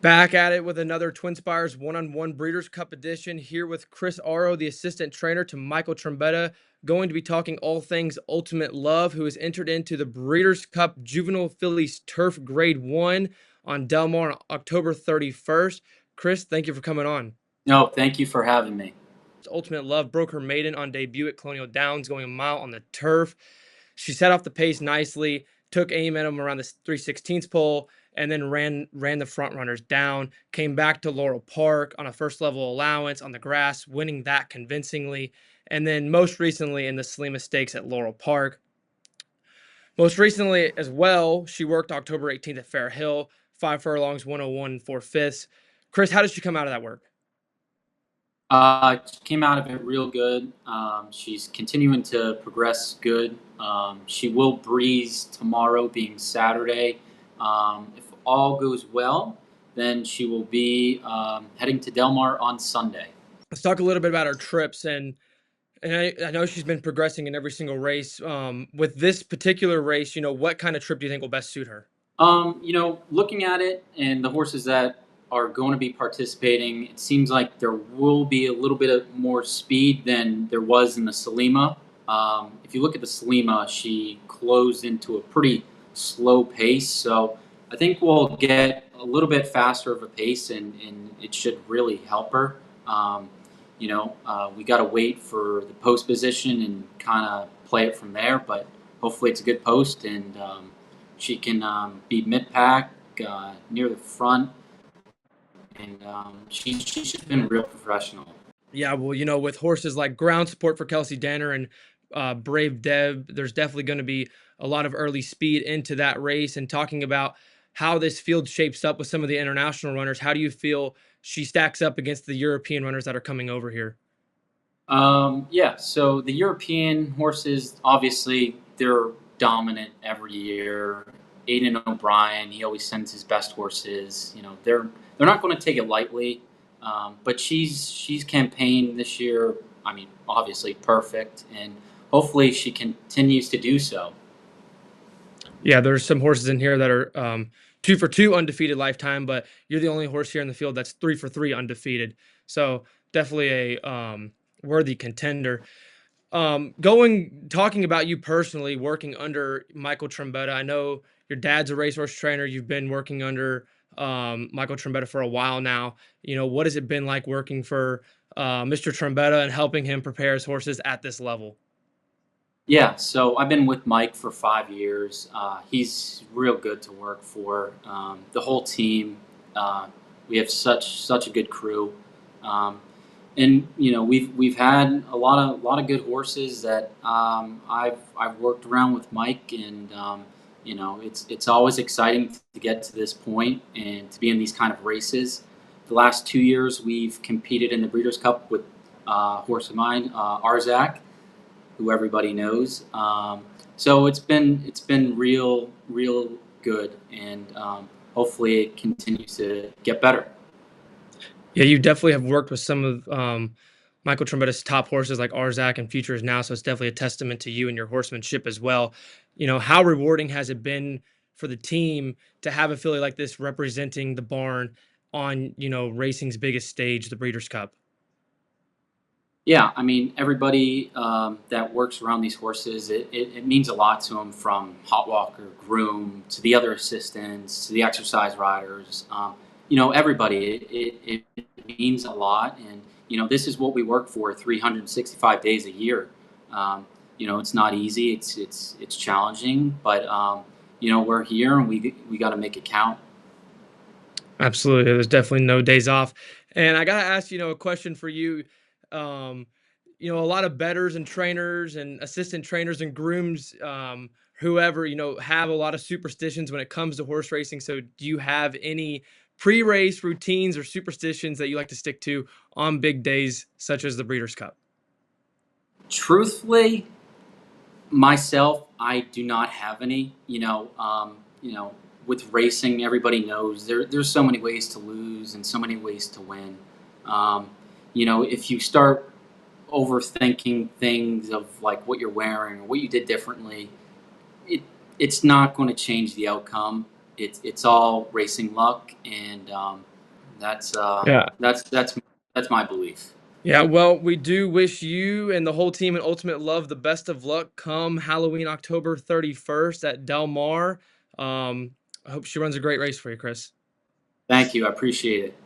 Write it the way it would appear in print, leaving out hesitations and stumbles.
Back at it with another TwinSpires one-on-one Breeders' Cup edition here with Chris Aro, the assistant trainer to Michael Trombetta, going to be talking all things Ultimate Love, who has entered into the Breeders' Cup Juvenile Fillies Turf Grade 1 on Del Mar on October 31st. Chris, thank you for coming on. No, thank you for having me. Ultimate Love broke her maiden on debut at Colonial Downs, going a mile on the turf. She set off the pace nicely, took aim at them around the 3/16 pole, and then ran the front runners down. Came back to Laurel Park on a first level allowance on the grass, winning that convincingly. And then most recently in the Salima Stakes at Laurel Park. Most recently as well, she worked October 18th at Fair Hill, 5 furlongs, 101 and 4/5. Chris, how did she come out of that work? She came out of it real good. She's continuing to progress good. She will breeze tomorrow, being Saturday. If all goes well, then she will be heading to Del Mar on Sunday. Let's talk a little bit about her trips, and I know she's been progressing in every single race. With this particular race, what kind of trip do you think will best suit her? Looking at it and the horses that are going to be participating, it seems like there will be a little bit of more speed than there was in the Salima. If you look at the Salima, she closed into a pretty slow pace. So I think we'll get a little bit faster of a pace, and it should really help her. We got to wait for the post position and kind of play it from there. But hopefully it's a good post, and she can be mid-pack, near the front, and she's just been real professional. Yeah, well, with horses like Ground Support for Kelsey Danner and Brave Deb, there's definitely going to be a lot of early speed into that race. And talking about how this field shapes up with some of the international runners, how do you feel she stacks up against the European runners that are coming over here? Yeah, so the European horses, obviously, they're dominant every year. Aidan O'Brien, he always sends his best horses. They're not going to take it lightly. But she's campaigned this year. I mean, obviously perfect, and hopefully she continues to do so. Yeah, there's some horses in here that are 2 for 2 undefeated lifetime, but you're the only horse here in the field that's 3 for 3 undefeated. So definitely a worthy contender. Talking about you personally, working under Michael Trombetta. I know your dad's a racehorse trainer. You've been working under Michael Trombetta for a while now. What has it been like working for Mr. Trombetta and helping him prepare his horses at this level? Yeah, so I've been with Mike for 5 years. He's real good to work for. The whole team, we have such a good crew, and we've had a lot of good horses that I've worked around with Mike, and it's always exciting to get to this point and to be in these kind of races. The last 2 years we've competed in the Breeders' Cup with a horse of mine, Arzak, who everybody knows. So it's been real good, and hopefully it continues to get better. Yeah, you definitely have worked with some of Michael Trombetta's top horses like Arzak and Futures Now, so it's definitely a testament to you and your horsemanship as well. How rewarding has it been for the team to have a filly like this representing the barn on, racing's biggest stage, the Breeders' Cup? Yeah, I mean, everybody that works around these horses, it means a lot to them, from hot walker, groom, to the other assistants, to the exercise riders. Everybody, it means a lot. And, this is what we work for 365 days a year. It's not easy. It's challenging, but, we're here, and we got to make it count. Absolutely. There's definitely no days off. And I got to ask, a question for you. Um, a lot of bettors and trainers and assistant trainers and grooms, whoever, have a lot of superstitions when it comes to horse racing. So do you have any pre-race routines or superstitions that you like to stick to on big days, such as the Breeders' Cup? Truthfully, myself, I do not have any. With racing, everybody knows there's so many ways to lose and so many ways to win. If you start overthinking things of like what you're wearing or what you did differently, it's not going to change the outcome. It's all racing luck, and That's Yeah. that's my belief. Yeah, well, we do wish you and the whole team at Ultimate Love the best of luck come Halloween, October 31st at Del Mar. I hope she runs a great race for you, Chris. Thank you. I appreciate it.